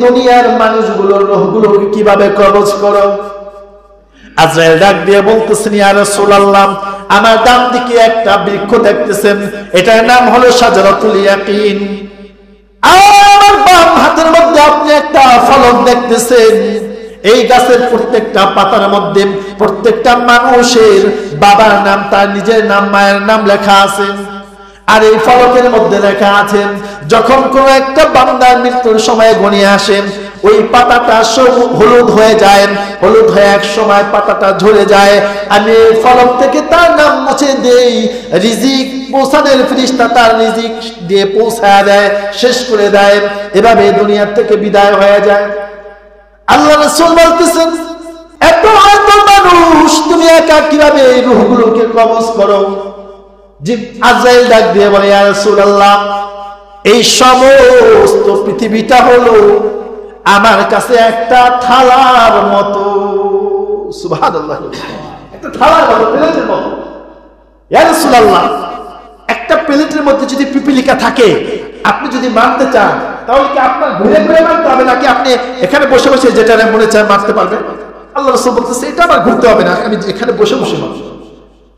দুনিয়ার মানুষগুলোর রূহগুলোকে কিভাবে কবজ করো? আজরাইল ডাক দিয়ে বলতেছেন, ইয়া রাসূলুল্লাহ, আমার ডান দিকে একটা বৃক্ষ দেখতেছেন, এটার নাম হলো শাজারাতুল ইয়াকিন। আমার বাম হাতের মধ্যে আপনি একটা ফলক দেখতেছেন, এই গাছের প্রত্যেকটা পাতার মধ্যে প্রত্যেকটা মানুষের বাবার নাম, তার নিজের নাম, মায়ের নাম লেখা আছে। আর এই ফলকের মধ্যে লেখা আছে, যখন কোন একটা বান্দার মৃত্যুর সময় ঘনিয়ে আসে, ওই পাতাটা সব হলুদ হয়ে যায়, হলুদ হয়ে এক সময় পাতাটা ঝরে যায়, আমি এই ফলক থেকে তার নাম মুছে দেই, রিজিক পৌঁছানোর ফেরেশতা তার রিজিক দিয়ে পৌঁছায় দেয়, শেষ করে দেয়, এভাবে দুনিয়া থেকে বিদায় হয়ে যায়। আল্লাহ রাসূল বলতেছেন, এত মানুষ তুমি একা কিভাবে এই রূহগুলোকে কবজ করো? আজরাইল ডাক দিয়ে বলে, ইয়া রাসূলুল্লাহ, এই সমস্ত পৃথিবীটা হলো আমার কাছে একটা থালার মতো। সুবহানাল্লাহ, একটা থালার মতো, প্লেটের মতো। ইয়া রাসূলুল্লাহ, একটা প্লেটের মধ্যে যদি পিপিলিকা থাকে, আপনি যদি মারতে চান, তাহলে কি আপনার ঘুরে ঘুরে মারতে হবে, নাকি আপনি এখানে বসে বসে যেটা মনে চায় মারতে পারবেন? আল্লাহ রাসূল বলতেছে, এটা আমার ঘুরতে হবে না, আমি এখানে বসে বসে মারব।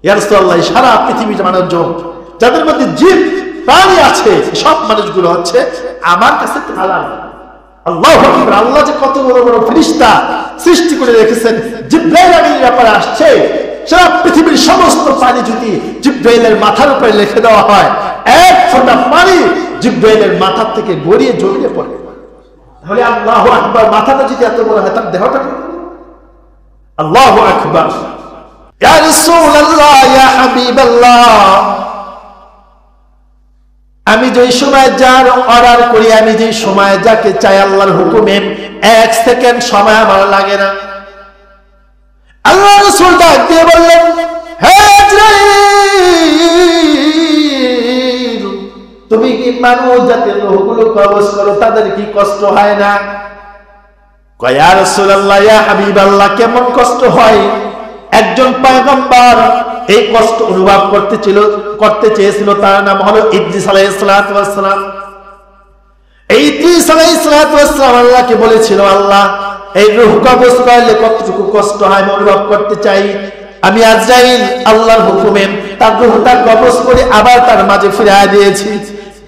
ইয়া রাসূলুল্লাহ, সারা পৃথিবীর মানুষজন যাদের মধ্যে জীব প্রাণী আছে, সব মানুষগুলো হচ্ছে আমার কাছে থালা। আল্লাহু আকবার! আল্লাহ যে কত বড় বড় ফেরেশতা সৃষ্টি করে রেখেছেন। জিবরাইল আমিনের ব্যাপারে আসছে, সারা পৃথিবীর সমস্ত পানি যদি জিবরাইলের মাথার উপরে রেখে দেওয়া হয়, এক ফোঁটা পানি জিবরাইলের মাথার থেকে গড়িয়ে জড়িয়ে পড়ে। তাহলে আল্লাহু আকবার, মাথাটা যদি এত বড় হয়, তার দেহটা কি? আল্লাহু আকবার! ইয়া রাসূলুল্লাহ, ইয়া হাবিবাল্লাহ, আমি যেই সময় যার অর্ডার করি, আমি যেই সময় যাকে চাই আল্লাহর হুকুমে, এক সেকেন্ড সময় আমার লাগে না। আল্লাহ রাসূল ডাক দিয়ে বললেন, হে আজরাইল, তুমি কি মানুষ জাতির রূহগুলো কবজ করো, তাদের কি কষ্ট হয় না? কয়, ইয়া রাসূলুল্লাহ, ইয়া হাবিবাল্লাহ, কেমন কষ্ট হয়? একজন পয়গম্বর এই কষ্ট অনুভব করতে চেয়েছিল, তার নাম হলো ইদ্রিস আলাইহিস সালাতু ওয়াস সালাম। এই ইদ্রিস আলাইহিস সালাতু ওয়াস সালাম আল্লাহকে বলেছিল, আল্লাহ, এই রূহ কবজ করলে কতটুকু কষ্ট হয় আমি অনুভব করতে চাই। আমি আজরাইল আল্লাহর হুকুমে তার রূহটা কবজ করে আবার তার মাঝে ফিরিয়ে দিয়েছি।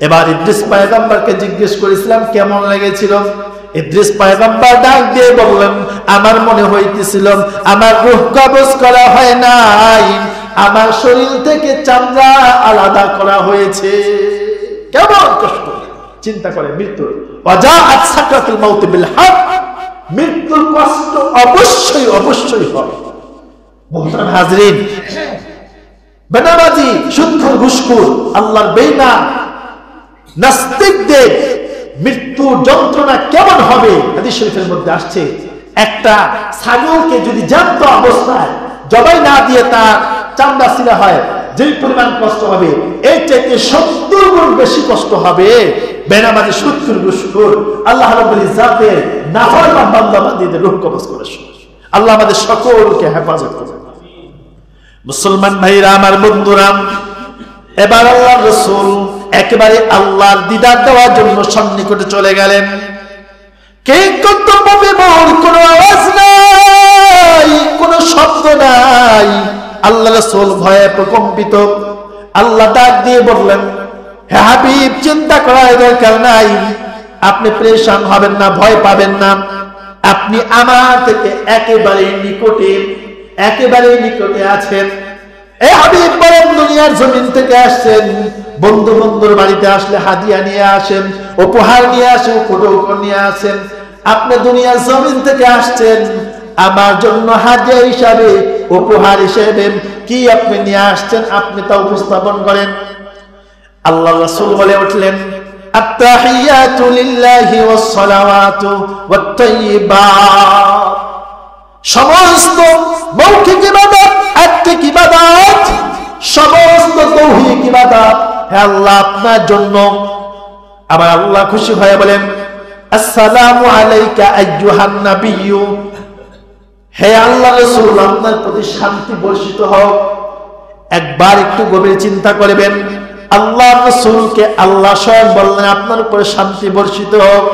এবার ইদ্রিস পয়গম্বরকে জিজ্ঞেস করেছিলাম কেমন লেগেছিল। ইদ্রিস পয়গম্বর ডাক দিয়ে বললেন, আমার মনে হইতেছিল আমার রূহ কবজ করা হয় নাই, আমার শরীর থেকে চামড়া আলাদা করা হয়েছে। কেমন কষ্ট! চিন্তা করে, মৃত্যু ওয়াজাআত সাকরাতুল মাউত বিল হক, মৃত্যুর কষ্ট অবশ্যই অবশ্যই হবে। মুহতারাম হাজরিন, বেনামাজি, সুদখোর, ঘুষখোর, আল্লাহর বেঈমান, নাস্তিকদের মৃত্যুর যন্ত্রণা কেমন হবে? হাদিস শরীফের মধ্যে আসছে, একটা ছাগলকে যদি জ্যান্ত অবস্থায় জবাই না দিয়ে তার চামড়া ছিঁড়া হয়, যেই পরিমাণ কষ্ট হবে, এর চাইতে 70 গুণ বেশি কষ্ট হবে বেনামাজি, সুদখোর, ঘুষখোর, আল্লাহ রাব্বুল ইজ্জাতের নাফরমান বান্দা-বান্দীদের রূহ কবজ করে। আল্লাহ আমাদের সকলকে হেফাজত করুন। মুসলমান ভাইরা, আমার বন্ধুরা, এবার আল্লাহর রাসূল একেবারে আল্লাহর দিদার দেওয়ার জন্য সন্নিকটে চলে গেলেন। কিংকর্তব্য বিমূঢ়, কোনো আওয়াজ নাই, কোনো শব্দ নাই। আল্লাহ রাসূল ভয়ে প্রকম্পিত। আল্লাহ ডাক দিয়ে বললেন, হে হাবিব, চিন্তা করার দরকার নাই, আপনি পরেশান হবেন না, ভয় পাবেন না, আপনি আমার থেকে একেবারে নিকটে আছেন। এই হাবিব বলেন, দুনিয়ার জমিন থেকে আসছেন, বন্ধু বন্ধুর বাড়িতে আসলে হাদিয়া নিয়ে আসেন, উপহার নিয়ে আসেন, উপঢৌকন নিয়ে আসেন। আপনি দুনিয়ার জমিন থেকে আসছেন, আমার জন্য হাদিয়া হিসাবে, উপহার হিসেবে কি আপনি নিয়ে আসছেন, আপনি তা উপস্থাপন করেন। আল্লাহ রাসূল বলে উঠলেন, আত-তাহিয়াতু লিল্লাহি ওয়াস সালাওয়াতু ওয়াত তাইয়্যিবাত, সমস্ত মৌখিক ইবাদত, আত্মিক ইবাদত, সমস্ত তৌহিদ ইবাদত হে আল্লাহ আপনার জন্য। আবার আল্লাহ খুশি হয়ে বলেন, আসসালামু আলাইকা আইয়ুহান নাবিয়্যু, হে আল্লাহ রাসূল, আপনার প্রতি শান্তি বর্ষিত হোক। একবার একটু গভীর চিন্তা করবেন, আল্লাহ রাসূলকে আল্লাহ স্বয়ং বললেন আপনার উপরে শান্তি বর্ষিত হোক।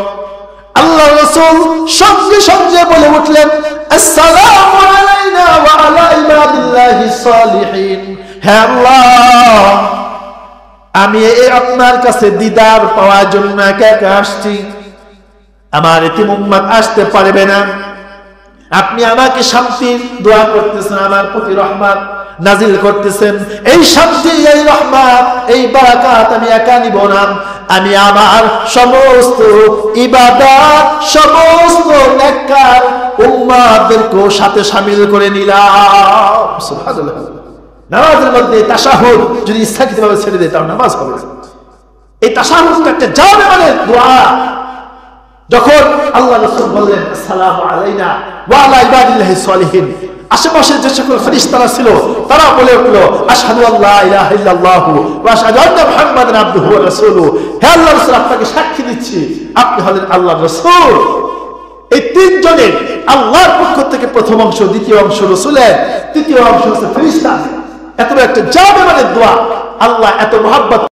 আল্লাহ রাসূল সঙ্গে সঙ্গে বলে উঠলেন, আসসালামু আলাইনা ওয়া আলা ইবাদিল্লাহিস সালিহিন। হে আল্লাহ, আমি আপনার কাছে দিদার পাওয়ার জন্য একা একা আসছি, আমার এতিম উম্মত আসতে পারবে না। আপনি আমাকে শান্তির দোয়া করতেছেন, আমার প্রতি রহমত নাজিল করতেছেন। এই শান্তি, এই রহমত, এই বারাকাত আমি একা নিব না, আমি আমার সমস্ত ইবাদত, সমস্ত নেককার উম্মতদেরকে সাথে শামিল করে নিলাম। সুবহানাল্লাহ। নামাজের মধ্যে তাশাহুদ যদি ইচ্ছাকৃতভাবে ছেড়ে দেয় তার নামাজ হবে। এই তাশাহুদটা একটা জামে মানে দোয়া। যখন আল্লাহ রাসূল বললেন আসসালামু আলাইনা ওয়া আলা ইবাদিল্লাহিস সালিহিন, আশেপাশে যে সকল ফেরেশতারা ছিল তারা বলে উঠল, আশহাদু আল্লা ইলাহা ইল্লাল্লাহু ওয়া আশহাদু আন্না মুহাম্মাদান আবদুহু ওয়া রাসূলুহু। হে আল্লাহর রাসূল, আপনাকে সাক্ষী দিচ্ছি আপনি হলেন আল্লাহর রাসূল। এই তিনজনের আল্লাহর পক্ষ থেকে প্রথম অংশ, দ্বিতীয় অংশ রাসূলের, তৃতীয় অংশ হচ্ছে ফেরেশতা। এত একটা জামে মানে দোয়া। আল্লাহ এত মহব্বত